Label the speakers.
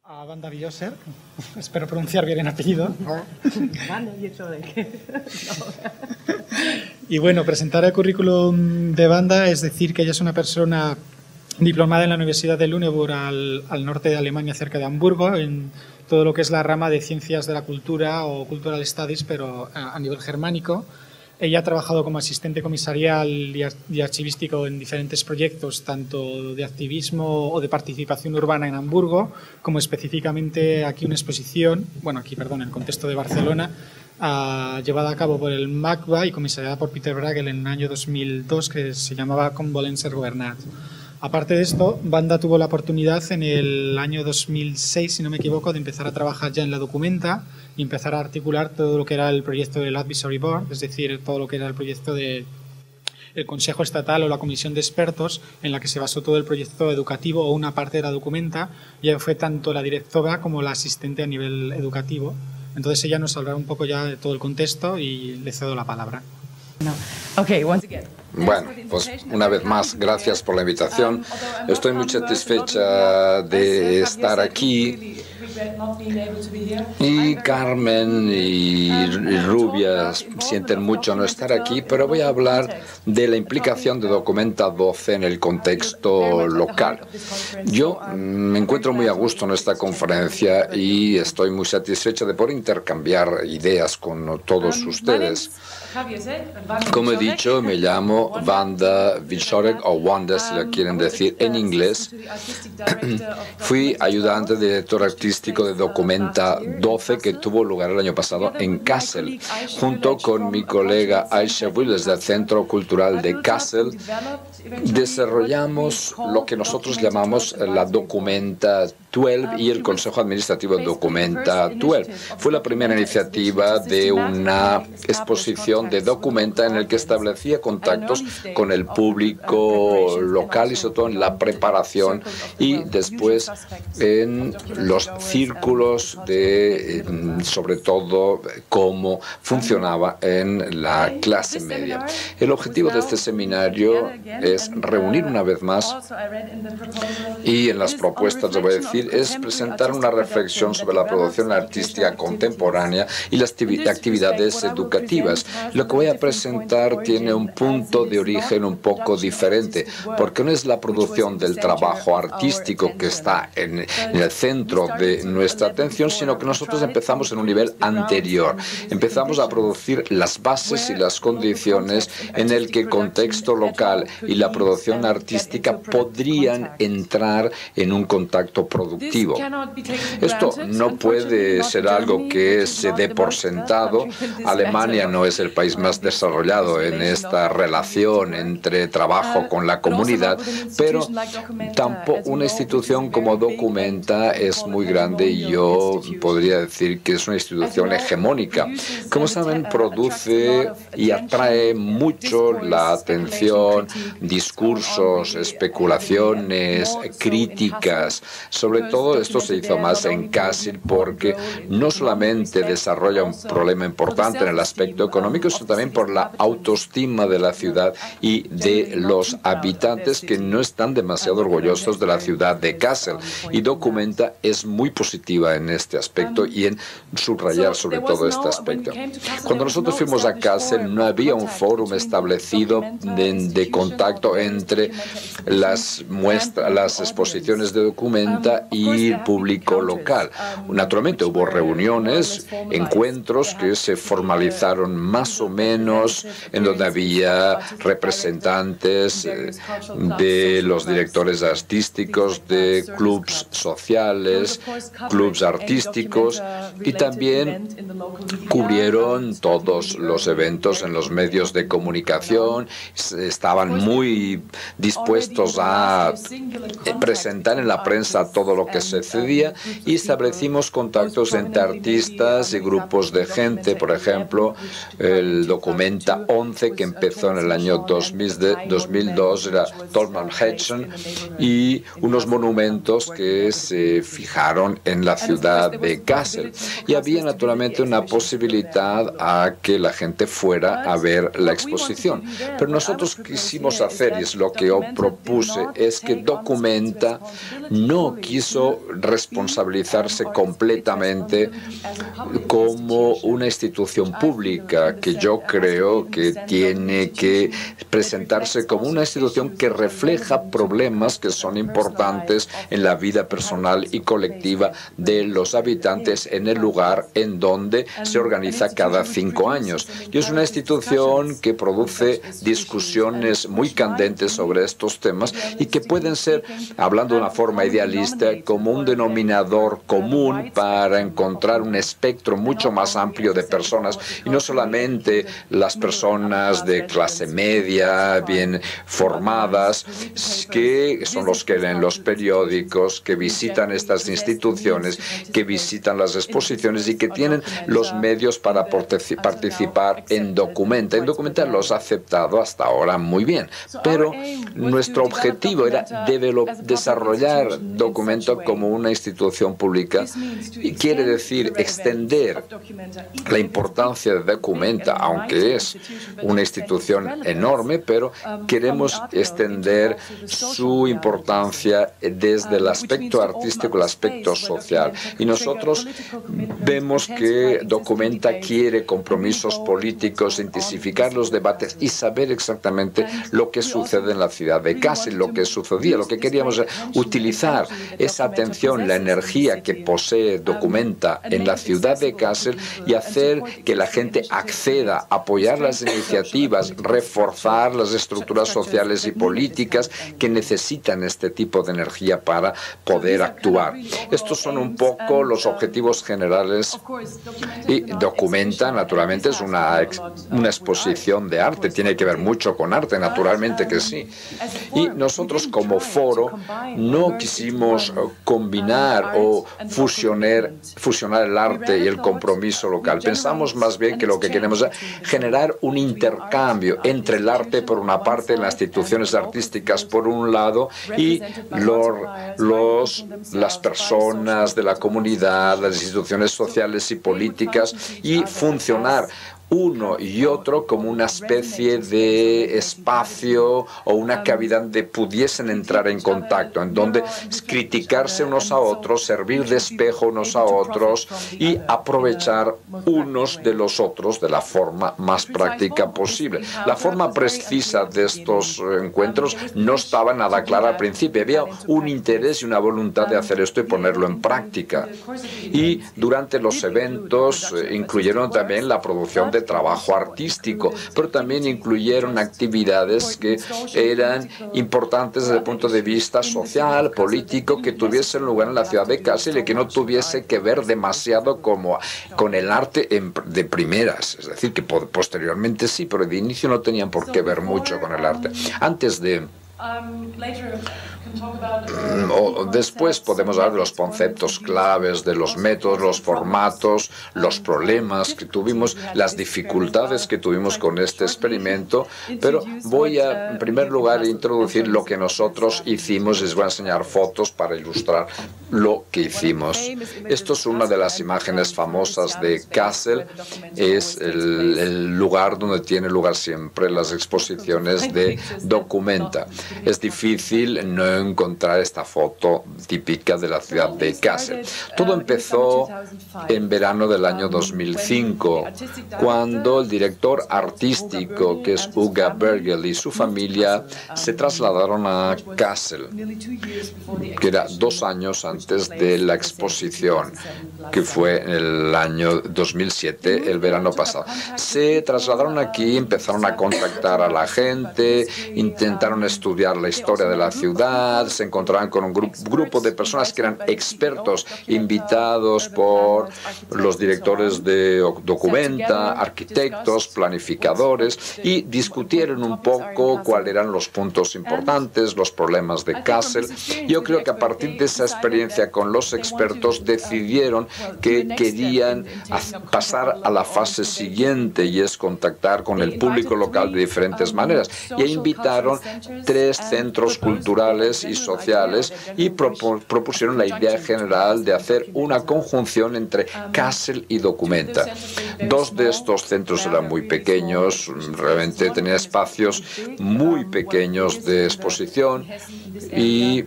Speaker 1: A Wanda Bioser, espero pronunciar bien el apellido. Y bueno, presentar el currículum de Wanda es decir que ella es una persona diplomada en la Universidad de Lüneburg al norte de Alemania, cerca de Hamburgo, en todo lo que es la rama de ciencias de la cultura o cultural studies, pero a nivel germánico. Ella ha trabajado como asistente comisarial y archivístico en diferentes proyectos, tanto de activismo o de participación urbana en Hamburgo, como específicamente aquí una exposición, bueno, aquí, perdón, en el contexto de Barcelona, llevada a cabo por el MACBA y comisariada por Peter Bruegel en el año 2002, que se llamaba Convolenzer Gobernat. Aparte de esto, Wanda tuvo la oportunidad en el año 2006, si no me equivoco, de empezar a trabajar ya en la Documenta y empezar a articular todo lo que era el proyecto del Advisory Board, es decir, todo lo que era el proyecto del Consejo Estatal o la Comisión de Expertos, en la que se basó todo el proyecto educativo o una parte de la Documenta. Ella fue tanto la directora como la asistente a nivel educativo. Entonces ella nos hablará un poco ya de todo el contexto y le cedo la palabra.
Speaker 2: Bueno, pues una vez más, gracias por la invitación. Estoy muy satisfecha de estar aquí. Y Carmen y Rubia sienten mucho no estar aquí, pero voy a hablar de la implicación de Documenta 12 en el contexto local. Yo me encuentro muy a gusto en esta conferencia y estoy muy satisfecha de poder intercambiar ideas con todos ustedes. Como he dicho, me llamo Wanda Wieczorek, o Wanda si la quieren decir en inglés. Fui ayudante de director artístico de Documenta 12, que tuvo lugar el año pasado en Kassel. Junto con mi colega Aisha Willis del Centro Cultural de Kassel, desarrollamos lo que nosotros llamamos la Documenta 12 y el Consejo Administrativo de Documenta 12. Fue la primera iniciativa de una exposición de Documenta en el que establecía contactos con el público local y sobre todo en la preparación y después en los círculos de, sobre todo, cómo funcionaba en la clase media. El objetivo de este seminario es reunir una vez más y en las propuestas, le voy a decir, es presentar una reflexión sobre la producción artística contemporánea y las actividades educativas. Lo que voy a presentar tiene un punto de origen un poco diferente, porque no es la producción del trabajo artístico que está en el centro de nuestra atención, sino que nosotros empezamos en un nivel anterior. Empezamos a producir las bases y las condiciones en el que el contexto local y la producción artística podrían entrar en un contacto productivo. Esto no puede ser algo que se dé por sentado. Alemania no es el país más desarrollado en esta relación entre trabajo con la comunidad, pero tampoco una institución como Documenta es muy grande y yo podría decir que es una institución hegemónica. Como saben, produce y atrae mucho la atención, discursos, especulaciones, críticas. Sobre todo esto se hizo más en Kassel porque no solamente desarrolla un problema importante en el aspecto económico, sino también por la autoestima de la ciudad y de los habitantes que no están demasiado orgullosos de la ciudad de Kassel. Y Documenta es muy positiva en este aspecto y en subrayar sobre todo este aspecto. Cuando nosotros fuimos a Kassel no había un foro establecido de contacto entre las exposiciones de Documenta y el público local. Naturalmente hubo reuniones, encuentros que se formalizaron más o menos, en donde había representantes de los directores artísticos, de clubs sociales, clubs artísticos, y también cubrieron todos los eventos en los medios de comunicación. Estaban muy dispuestos a presentar en la prensa todo lo que sucedía y establecimos contactos entre artistas y grupos de gente. Por ejemplo, el Documenta 11, que empezó en el año 2002, era Tolman Hedgen, y unos monumentos que se fijaron exposición en la ciudad de Kassel. Y había naturalmente una posibilidad a que la gente fuera a ver la exposición. Pero nosotros quisimos hacer, y es lo que yo propuse, es que Documenta no quiso responsabilizarse completamente como una institución pública, que yo creo que tiene que presentarse como una institución que refleja problemas que son importantes en la vida personal y colectiva de los habitantes en el lugar en donde se organiza cada 5 años. Y es una institución que produce discusiones muy candentes sobre estos temas y que pueden ser, hablando de una forma idealista, como un denominador común para encontrar un espectro mucho más amplio de personas, y no solamente las personas de clase media, bien formadas, que son los que leen los periódicos, que visitan estas instituciones, que visitan las exposiciones y que tienen los medios para participar en Documenta. En Documenta los ha aceptado hasta ahora muy bien, pero nuestro objetivo era desarrollar Documenta como una institución pública, y quiere decir extender la importancia de Documenta, aunque es una institución enorme, pero queremos extender su importancia desde el aspecto artístico al aspecto social. Y nosotros vemos que Documenta quiere compromisos políticos, intensificar los debates y saber exactamente lo que sucede en la ciudad de Kassel, lo que sucedía. Lo que queríamos es utilizar esa atención, la energía que posee Documenta en la ciudad de Kassel y hacer que la gente acceda, apoyar las iniciativas, reforzar las estructuras sociales y políticas que necesitan este tipo de energía para poder actuar. Estos son un poco los objetivos generales, y Documenta naturalmente es una exposición de arte, tiene que ver mucho con arte, naturalmente que sí. Y nosotros como foro no quisimos combinar o fusionar el arte y el compromiso local. Pensamos más bien que lo que queremos es generar un intercambio entre el arte por una parte, las instituciones artísticas por un lado, y las personas de la comunidad, las instituciones sociales y políticas, y funcionar uno y otro como una especie de espacio o una cavidad donde pudiesen entrar en contacto, en donde criticarse unos a otros, servir de espejo unos a otros y aprovechar unos de los otros de la forma más práctica posible. La forma precisa de estos encuentros no estaba nada clara al principio. Había un interés y una voluntad de hacer esto y ponerlo en práctica. Y durante los eventos incluyeron también la producción de trabajo artístico, pero también incluyeron actividades que eran importantes desde el punto de vista social, político, que tuviesen lugar en la ciudad de Kassel y que no tuviese que ver demasiado con el arte de primeras. Es decir, que posteriormente sí, pero de inicio no tenían por qué ver mucho con el arte. Antes de después podemos hablar de los conceptos claves, de los métodos, los formatos, los problemas que tuvimos, las dificultades que tuvimos con este experimento, pero voy a, en primer lugar, introducir lo que nosotros hicimos. Les voy a enseñar fotos para ilustrar lo que hicimos. Esto es una de las imágenes famosas de Kassel. Es el lugar donde tiene lugar siempre las exposiciones de Documenta. Es difícil no encontrar esta foto típica de la ciudad de Kassel. Todo empezó en verano del año 2005, cuando el director artístico, que es Uga Bergel, y su familia se trasladaron a Kassel, que era 2 años antes de la exposición, que fue en el año 2007, el verano pasado. Se trasladaron aquí, empezaron a contactar a la gente, intentaron estudiar la historia de la ciudad, se encontraban con un grupo de personas que eran expertos, invitados por los directores de Documenta, arquitectos, planificadores, y discutieron un poco cuáles eran los puntos importantes, los problemas de Kassel. Yo creo que a partir de esa experiencia con los expertos decidieron que querían pasar a la fase siguiente, y es contactar con el público local de diferentes maneras. Y invitaron 3 centros culturales y sociales y propusieron la idea general de hacer una conjunción entre Kassel y Documenta. 2 de estos centros eran muy pequeños, realmente tenían espacios muy pequeños de exposición y